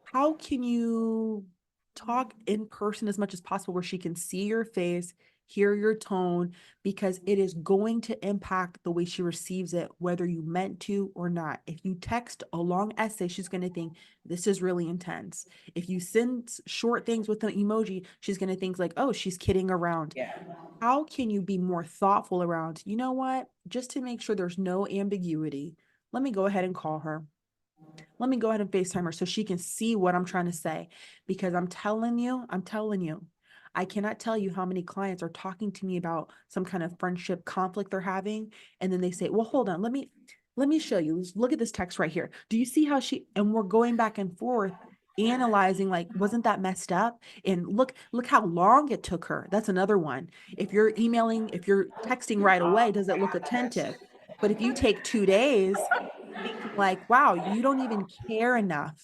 Speaker 3: how can you talk in person as much as possible where she can see your face, hear your tone, because it is going to impact the way she receives it, whether you meant to or not. If you text a long essay, she's going to think this is really intense. If you send short things with an emoji, she's going to think like, oh, she's kidding around.
Speaker 2: Yeah.
Speaker 3: How can you be more thoughtful around, you know what? Just to make sure there's no ambiguity, let me go ahead and call her. Let me go ahead and FaceTime her so she can see what I'm trying to say. Because I'm telling you, I cannot tell you how many clients are talking to me about some kind of friendship conflict they're having. And then they say, well, hold on, let me show you. Look at this text right here. Do you see how and we're going back and forth analyzing, like, wasn't that messed up? And look how long it took her. That's another one. If you're emailing, if you're texting right away, does it look attentive? But if you take 2 days, thinking like, wow, you don't even care enough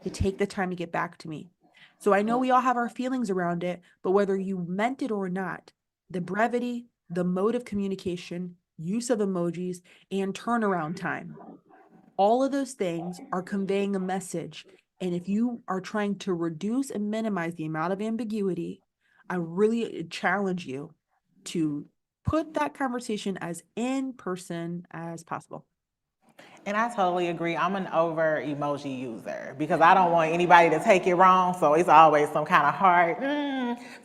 Speaker 3: to take the time to get back to me. So I know we all have our feelings around it, but whether you meant it or not, the brevity, the mode of communication, use of emojis, and turnaround time, all of those things are conveying a message. And if you are trying to reduce and minimize the amount of ambiguity, I really challenge you to put that conversation as in person as possible.
Speaker 2: And I totally agree. I'm an over emoji user because I don't want anybody to take it wrong. So it's always some kind of heart,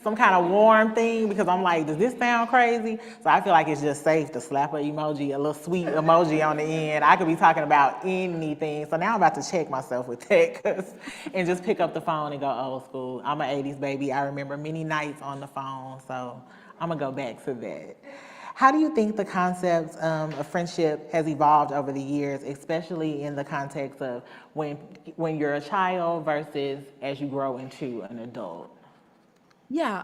Speaker 2: some kind of warm thing because I'm like, does this sound crazy? So I feel like it's just safe to slap an emoji, a little sweet emoji on the end. I could be talking about anything. So now I'm about to check myself with that and just pick up the phone and go old school. I'm an 80s baby. I remember many nights on the phone. So I'm going to go back to that. How do you think the concept of friendship has evolved over the years, especially in the context of when you're a child versus as you grow into an adult?
Speaker 3: Yeah,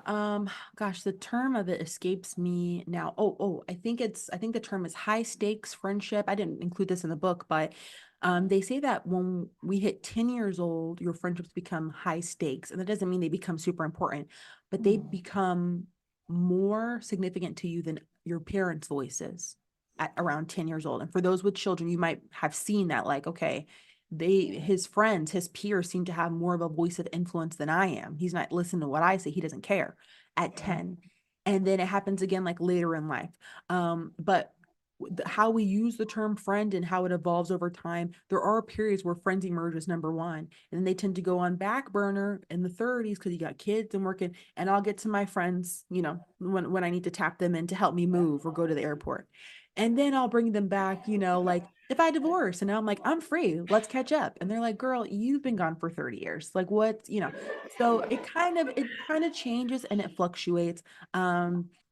Speaker 3: gosh, the term of it escapes me now. I think the term is high stakes friendship. I didn't include this in the book, but they say that when we hit 10 years old, your friendships become high stakes. And that doesn't mean they become super important, but they become more significant to you than your parents' voices at around 10 years old. And for those with children, you might have seen that, like, okay, his friends, his peers seem to have more of a voice of influence than I am. He's not listening to what I say. He doesn't care at 10. And then it happens again like later in life. But how we use the term friend and how it evolves over time, there are periods where friends emerge as number one, and then they tend to go on back burner in the 30s because you got kids and working. And I'll get to my friends, when I need to tap them in to help me move or go to the airport. And then I'll bring them back, like if I divorce and now I'm like, I'm free, let's catch up. And they're like, girl, you've been gone for 30 years. Like what? So it kind of changes and it fluctuates.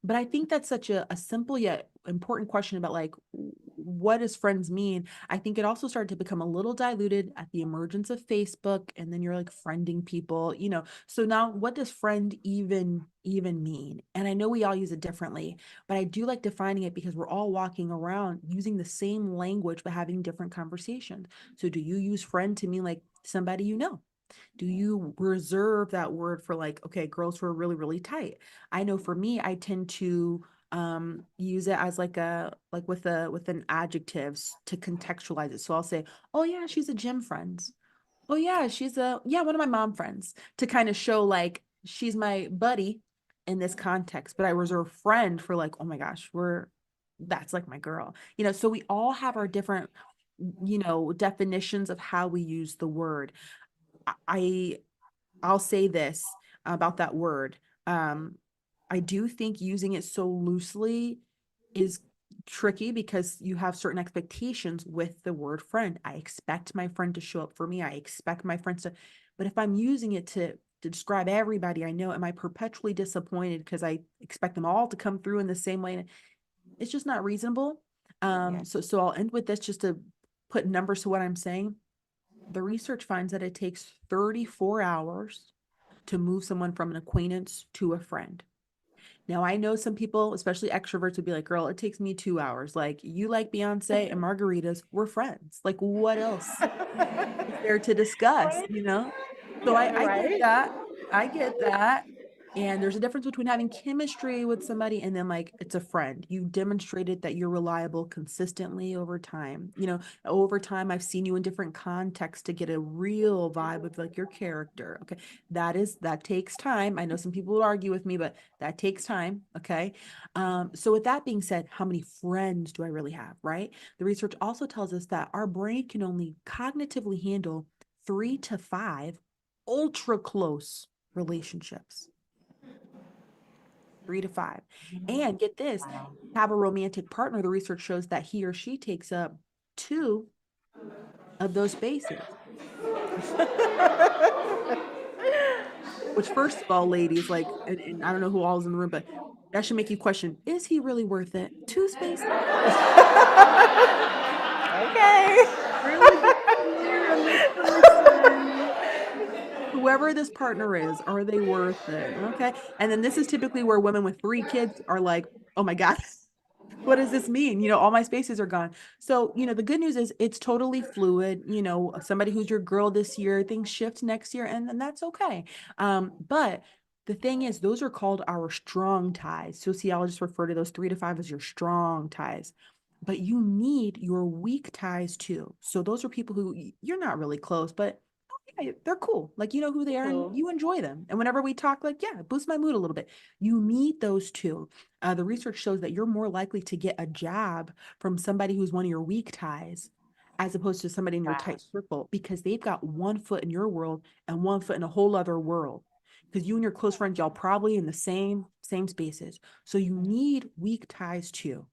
Speaker 3: But I think that's such a simple yet important question about, like, what does friends mean? I think it also started to become a little diluted at the emergence of Facebook, and then you're like friending people. So now what does friend even mean? And I know we all use it differently, but I do like defining it because we're all walking around using the same language but having different conversations. So do you use friend to mean like somebody you know? Do you reserve that word for, like, okay, girls who are really really tight? I know for me, I tend to use it as like with an adjectives to contextualize it. So I'll say, oh yeah, she's a gym friend. Oh yeah, one of my mom friends, to kind of show like she's my buddy in this context. But I reserve friend for, like, oh my gosh, that's like my girl. So we all have our different definitions of how we use the word. I I'll say this about that word. Um, I do think using it so loosely is tricky because you have certain expectations with the word friend. I expect my friend to show up for me. I expect my friends to, but if I'm using it to describe everybody I know, am I perpetually disappointed because I expect them all to come through in the same way? It's just not reasonable.
Speaker 2: Yeah.
Speaker 3: So I'll end with this just to put numbers to what I'm saying. The research finds that it takes 34 hours to move someone from an acquaintance to a friend. Now, I know some people, especially extroverts, would be like, girl, it takes me 2 hours. Like, you like Beyonce and margaritas, we're friends. Like, what else is there to discuss? So I get
Speaker 2: Right?
Speaker 3: that. I get that. And there's a difference between having chemistry with somebody and then, like, it's a friend. You demonstrated that you're reliable consistently over time. Over time, I've seen you in different contexts to get a real vibe of, like, your character. Okay. That takes time. I know some people will argue with me, but that takes time. Okay. So with that being said, how many friends do I really have? Right. The research also tells us that our brain can only cognitively handle 3 to 5 ultra close relationships. 3 to 5. And get this,
Speaker 2: Wow.
Speaker 3: have a romantic partner. The research shows that he or she takes up 2 of those spaces. Which, first of all, ladies, like, and I don't know who all is in the room, but that should make you question, is he really worth it? Two spaces?
Speaker 2: Okay.
Speaker 3: Really get clear on this person. Whoever this partner is, are they worth it? Okay. And then this is typically where women with 3 kids are like, oh my God, what does this mean? All my spaces are gone. So, the good news is it's totally fluid. Somebody who's your girl this year, things shift next year, and that's okay. But the thing is, those are called our strong ties. Sociologists refer to those 3 to 5 as your strong ties. But you need your weak ties too. So those are people who you're not really close, but yeah, they're cool. Like, you know who they are and
Speaker 2: Cool.
Speaker 3: you enjoy them. And whenever we talk, like, yeah, boost my mood a little bit. You need those two. The research shows that you're more likely to get a jab from somebody who's one of your weak ties as opposed to somebody in your
Speaker 2: Wow.
Speaker 3: tight circle because they've got one foot in your world and one foot in a whole other world. Because you and your close friends, y'all probably in the same spaces. So you need weak ties too.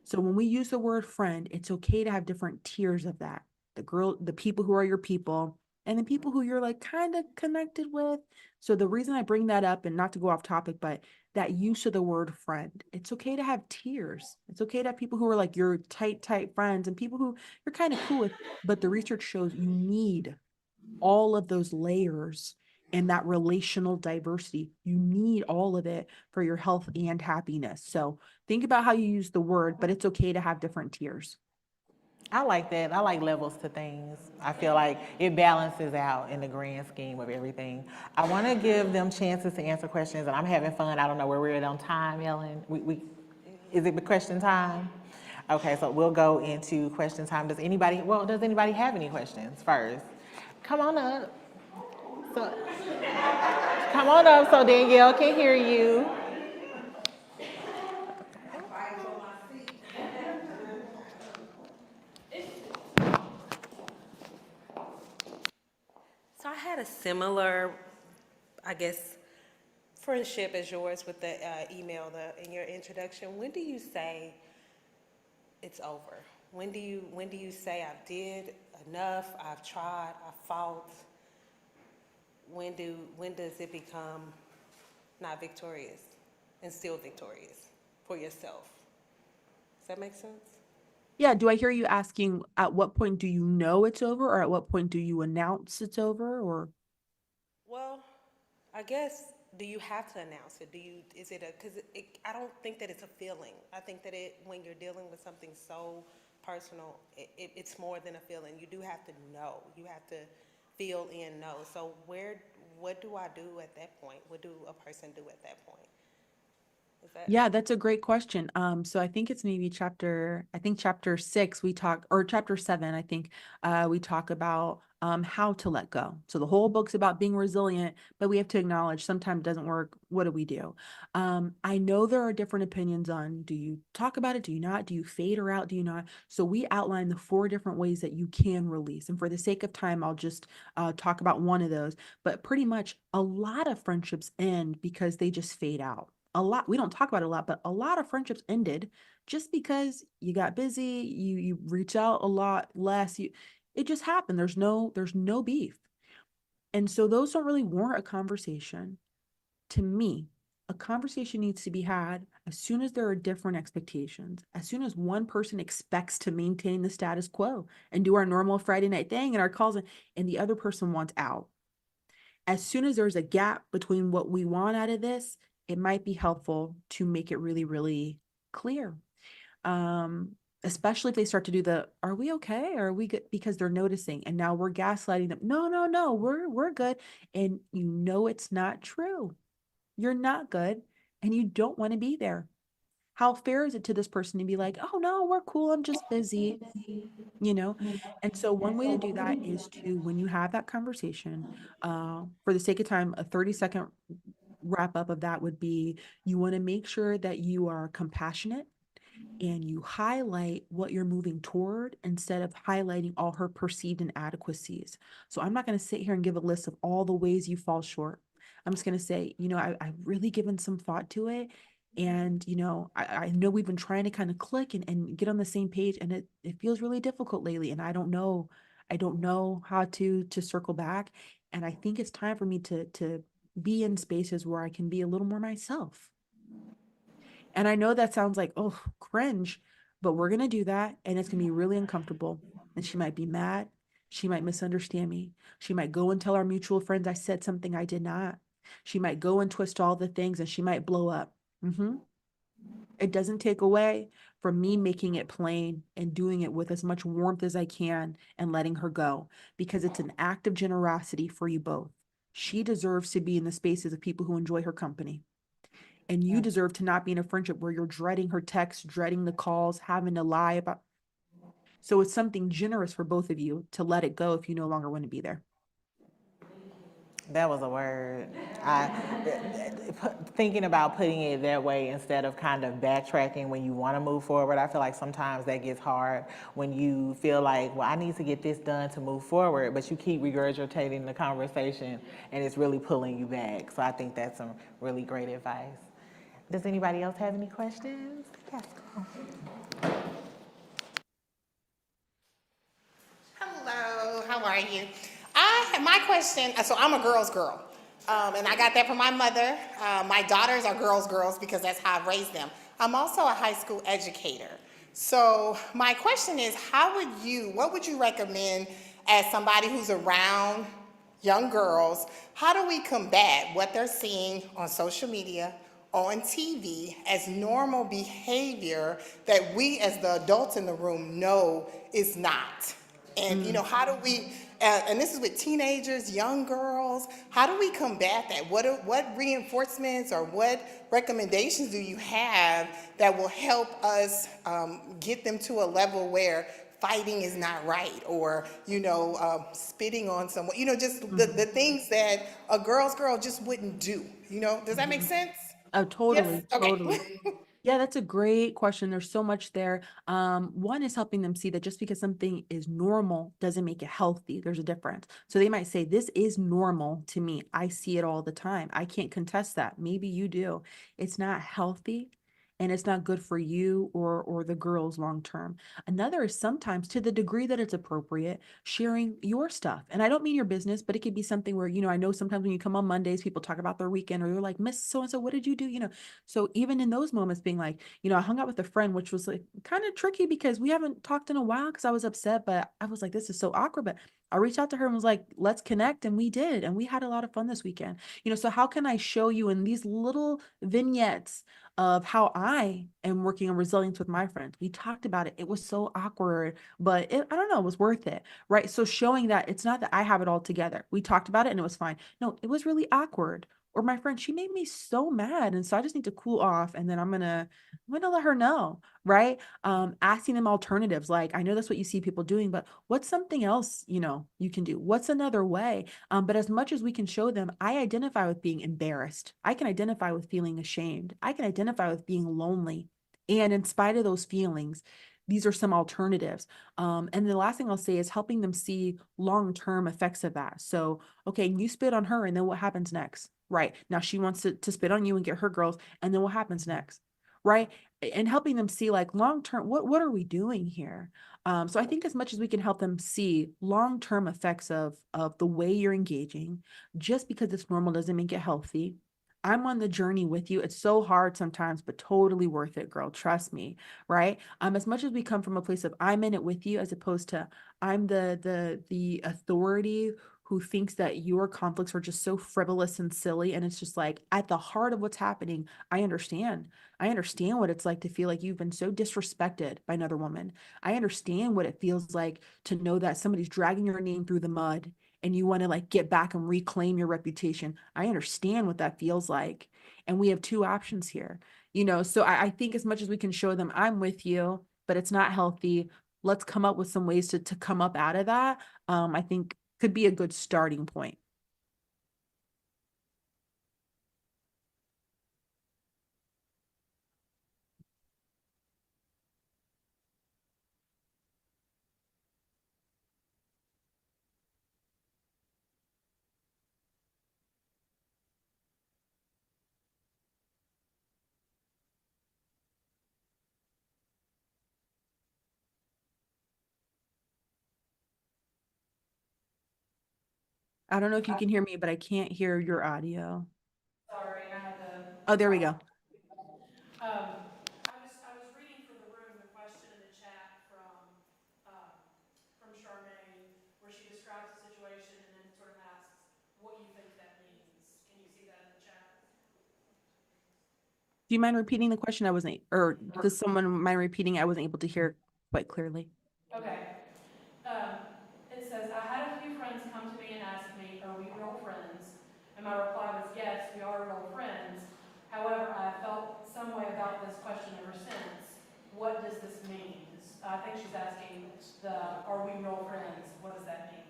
Speaker 3: So when we use the word friend, it's okay to have different tiers of that. The people who are your people, and the people who you're like kind of connected with. So the reason I bring that up, and not to go off topic, but that use of the word friend, it's okay to have tiers. It's okay to have people who are like your tight friends and people who you're kind of cool with. But the research shows you need all of those layers and that relational diversity. You need all of it for your health and happiness. So think about how you use the word, but it's okay to have different tiers.
Speaker 2: I like that. I like levels to things. I feel like it balances out in the grand scheme of everything. I want to give them chances to answer questions, and I'm having fun. I don't know where we're at on time, Ellen. Is it the question time? Okay, so we'll go into question time. Does anybody have any questions first? Come on up. So, come on up so Danielle can hear you.
Speaker 4: So I had a similar, I guess, friendship as yours with the email in your introduction. When do you say it's over? When do you say I've did enough? I've tried. I've fought. When does it become not victorious and still victorious for yourself? Does that make sense?
Speaker 3: Yeah. Do I hear you asking at what point do you know it's over, or at what point do you announce it's over? Or
Speaker 4: Well, I guess, do you have to announce it? Is it because I don't think that it's a feeling. I think that when you're dealing with something so personal, it's more than a feeling. You do have to know. You have to feel and know. So what do I do at that point? What do a person do at that point? Is that?
Speaker 3: yeah, that's a great question. So I think it's maybe chapter 6, we talk, or chapter 7, I think, we talk about how to let go. So the whole book's about being resilient, but we have to acknowledge sometimes it doesn't work. What do we do? I know there are different opinions on, do you talk about it? Do you not? Do you fade her out? Do you not? So we outline the 4 different ways that you can release. And for the sake of time, I'll just talk about one of those. But pretty much a lot of friendships end because they just fade out. We don't talk about it a lot, but a lot of friendships ended just because you got busy, you reach out a lot less. It just happened. There's no beef. And so those don't really warrant a conversation. To me, a conversation needs to be had as soon as there are different expectations, as soon as one person expects to maintain the status quo and do our normal Friday night thing and our calls, and the other person wants out. As soon as there's a gap between what we want out of this, it might be helpful to make it really, really clear. Um, Especially if they start to do are we okay? Or are we good? Because they're noticing. And now we're gaslighting them. No, no, no, we're good. And it's not true. You're not good. And you don't want to be there. How fair is it to this person to be like, oh no, we're cool. I'm just busy, you know? And so one way to do that is to, when you have that conversation, for the sake of time, a 30-second wrap up of that would be, you want to make sure that you are compassionate and you highlight what you're moving toward instead of highlighting all her perceived inadequacies. So I'm not going to sit here and give a list of all the ways you fall short. I'm just going to say, I've really given some thought to it. And, I know we've been trying to kind of click and get on the same page, and it feels really difficult lately. And I don't know. I don't know how to circle back. And I think it's time for me to be in spaces where I can be a little more myself. And I know that sounds like, oh, cringe, but we're going to do that. And it's going to be really uncomfortable. And she might be mad. She might misunderstand me. She might go and tell our mutual friends I said something I did not. She might go and twist all the things and she might blow up. It doesn't take away from me making it plain and doing it with as much warmth as I can and letting her go because it's an act of generosity for you both. She deserves to be in the spaces of people who enjoy her company. And you deserve to not be in a friendship where you're dreading her texts, dreading the calls, having to lie about. So it's something generous for both of you to let it go if you no longer want to be there.
Speaker 2: That was a word. I thinking about putting it that way instead of kind of backtracking when you want to move forward. I feel like sometimes that gets hard when you feel like, well, I need to get this done to move forward, but you keep regurgitating the conversation and it's really pulling you back. So I think that's some really great advice. Does anybody else have any questions? Yes.
Speaker 5: Hello, how are you? My question, so I'm a girl's girl, and I got that from my mother. My daughters are girls because that's how I've raised them. I'm also a high school educator. So my question is, what would you recommend as somebody who's around young girls? How do we combat what they're seeing on social media, on TV as normal behavior that we as the adults in the room know is not? And how do we, and this is with teenagers, young girls, how do we combat that? What reinforcements or what recommendations do you have that will help us get them to a level where fighting is not right, or spitting on someone, just the things that a girl's girl just wouldn't do? Does that make sense?
Speaker 3: Oh,
Speaker 5: Yes.
Speaker 3: totally,
Speaker 5: Okay.
Speaker 3: totally. Yeah, that's a great question. There's so much there. One is helping them see that just because something is normal doesn't make it healthy. There's a difference. So they might say, this is normal to me. I see it all the time. I can't contest that. Maybe you do. It's not healthy and it's not good for you or the girls long term. Another is sometimes, to the degree that it's appropriate, sharing your stuff. And I don't mean your business, but it could be something where, I know sometimes when you come on Mondays, people talk about their weekend or they're like, Miss So-and-so, what did you do? So even in those moments being like, I hung out with a friend, which was like kind of tricky because we haven't talked in a while because I was upset, but I was like, this is so awkward. But I reached out to her and was like, let's connect. And we did. And we had a lot of fun this weekend. So how can I show you in these little vignettes of how I am working on resilience with my friends? We talked about it. It was so awkward, but I don't know, it was worth it. Right. So showing that it's not that I have it all together. We talked about it and it was fine. No, it was really awkward. Or my friend, she made me so mad. And so I just need to cool off. And then I'm gonna let her know, right? Asking them alternatives. Like, I know that's what you see people doing, but what's something else, you can do? What's another way? But as much as we can show them, I identify with being embarrassed. I can identify with feeling ashamed. I can identify with being lonely. And in spite of those feelings, these are some alternatives. And the last thing I'll say is helping them see long-term effects of that. So, okay, you spit on her, and then what happens next? Right. Now she wants to spit on you and get her girls, and then what happens next? Right. And helping them see like long-term, what are we doing here? So I think as much as we can help them see long-term effects of the way you're engaging, just because it's normal doesn't make it healthy. I'm on the journey with you. It's so hard sometimes, but totally worth it, girl. Trust me, right? As much as we come from a place of I'm in it with you, as opposed to I'm the authority who thinks that your conflicts are just so frivolous and silly. And it's just like at the heart of what's happening, I understand. I understand what it's like to feel like you've been so disrespected by another woman. I understand what it feels like to know that somebody's dragging your name through the mud and you want to like get back and reclaim your reputation. I understand what that feels like. And we have two options here, so I think as much as we can show them, I'm with you, but it's not healthy. Let's come up with some ways to come up out of that. I think could be a good starting point. I don't know if you can hear me, but I can't hear your audio.
Speaker 1: Sorry, I had to.
Speaker 3: Oh, there we go.
Speaker 1: I was reading for the room the question in the chat from Charmaine, where she describes the situation and then sort of asks what you think that means. Can you see that in the chat?
Speaker 3: Do you mind repeating the question? I wasn't, or does someone mind repeating? I wasn't able to hear quite clearly.
Speaker 1: Okay. Um, it says, I had a few friends come to me and ask me, are we real friends? And my reply was, yes, we are real friends. However, I felt some way about this question ever since. What does this mean? I think she's asking, are we real friends? What does that mean?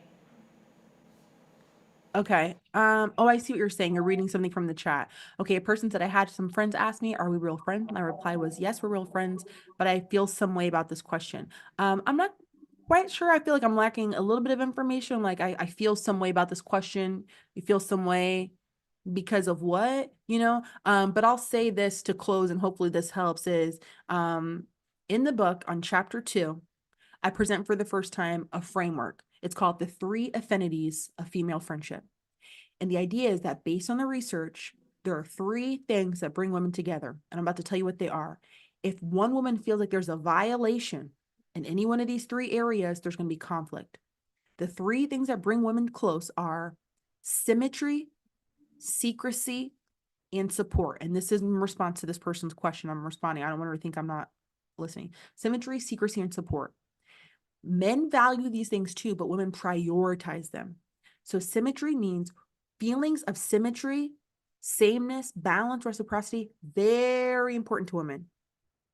Speaker 3: Okay. Oh, I see what you're saying. You're reading something from the chat. Okay, a person said, I had some friends ask me, are we real friends? My reply was, yes, we're real friends, but I feel some way about this question. I'm not quite sure. I feel like I'm lacking a little bit of information. Like I feel some way about this question. You feel some way because of what, but I'll say this to close, and hopefully this helps, is in the book on chapter 2, I present for the first time a framework. It's called the 3 affinities of female friendship. And the idea is that based on the research, there are 3 things that bring women together. And I'm about to tell you what they are. If one woman feels like there's a violation in any one of these 3 areas, there's going to be conflict. The 3 things that bring women close are symmetry, secrecy, and support. And this is in response to this person's question. I'm responding. I don't want her to think I'm not listening. Symmetry, secrecy, and support. Men value these things too, but women prioritize them. So symmetry means feelings of symmetry, sameness, balance, reciprocity, very important to women.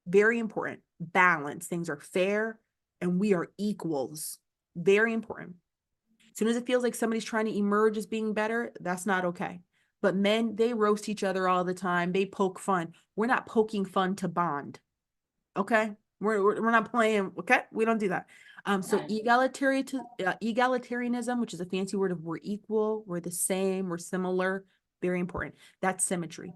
Speaker 3: Very important. Balance. Things are fair and we are equals. Very important. As soon as it feels like somebody's trying to emerge as being better, that's not okay. But men, they roast each other all the time. They poke fun. We're not poking fun to bond. Okay? We're not playing. Okay? We don't do that. So egalitarianism, which is a fancy word of we're equal, we're the same, we're similar, very important. That's symmetry.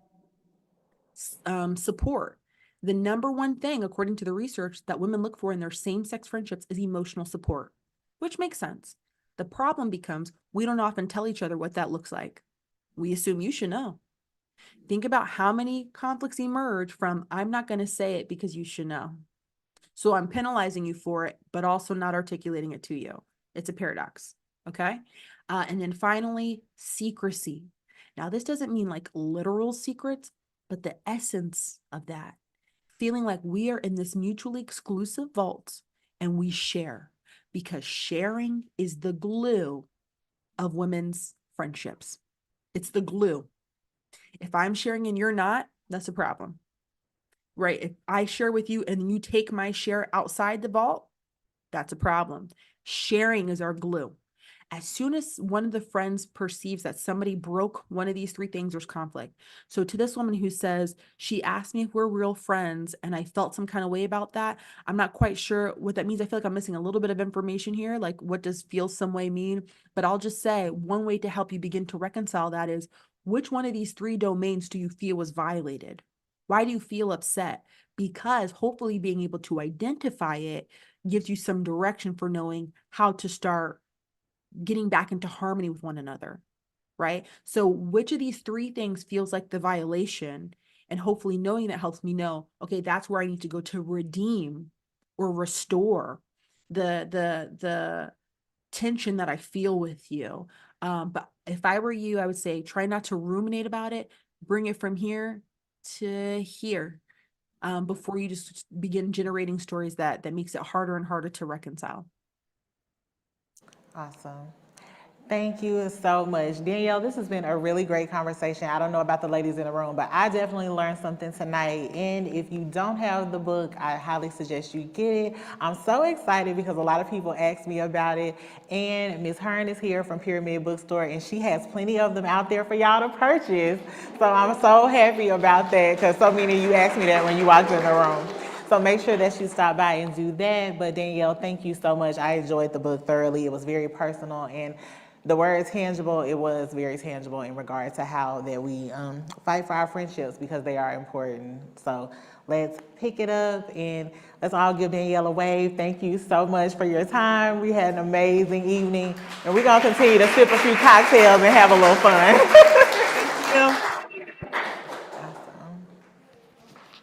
Speaker 3: Support. The number one thing, according to the research, that women look for in their same-sex friendships is emotional support, which makes sense. The problem becomes we don't often tell each other what that looks like. We assume you should know. Think about how many conflicts emerge from I'm not going to say it because you should know. So I'm penalizing you for it, but also not articulating it to you. It's a paradox. Okay. And then finally, secrecy. Now, this doesn't mean like literal secrets, but the essence of that. Feeling like we are in this mutually exclusive vault and we share, because sharing is the glue of women's friendships. It's the glue. If I'm sharing and you're not, that's a problem. Right? If I share with you and you take my share outside the vault, that's a problem. Sharing is our glue. As soon as one of the friends perceives that somebody broke one of these 3 things, there's conflict. So to this woman who says, she asked me if we're real friends and I felt some kind of way about that, I'm not quite sure what that means. I feel like I'm missing a little bit of information here. Like, what does feel some way mean? But I'll just say one way to help you begin to reconcile that is, which one of these 3 domains do you feel was violated? Why do you feel upset? Because hopefully being able to identify it gives you some direction for knowing how to start getting back into harmony with one another, right? So which of these 3 things feels like the violation? And hopefully knowing that helps me know, okay, that's where I need to go to redeem or restore the tension that I feel with you. But if I were you, I would say, try not to ruminate about it, bring it from here to here, before you just begin generating stories that makes it harder and harder to reconcile.
Speaker 2: Awesome. Thank you so much. Danielle, this has been a really great conversation. I don't know about the ladies in the room, but I definitely learned something tonight. And if you don't have the book, I highly suggest you get it. I'm so excited because a lot of people ask me about it. And Ms. Hearn is here from Pyramid Bookstore, and she has plenty of them out there for y'all to purchase. So I'm so happy about that because so many of you asked me that when you walked in the room. So make sure that you stop by and do that. But Danielle, thank you so much. I enjoyed the book thoroughly. It was very personal, and the word tangible, it was very tangible in regard to how that we fight for our friendships because they are important. So let's pick it up and let's all give Danielle a wave. Thank you so much for your time. We had an amazing evening, and we're gonna continue to sip a few cocktails and have a little fun.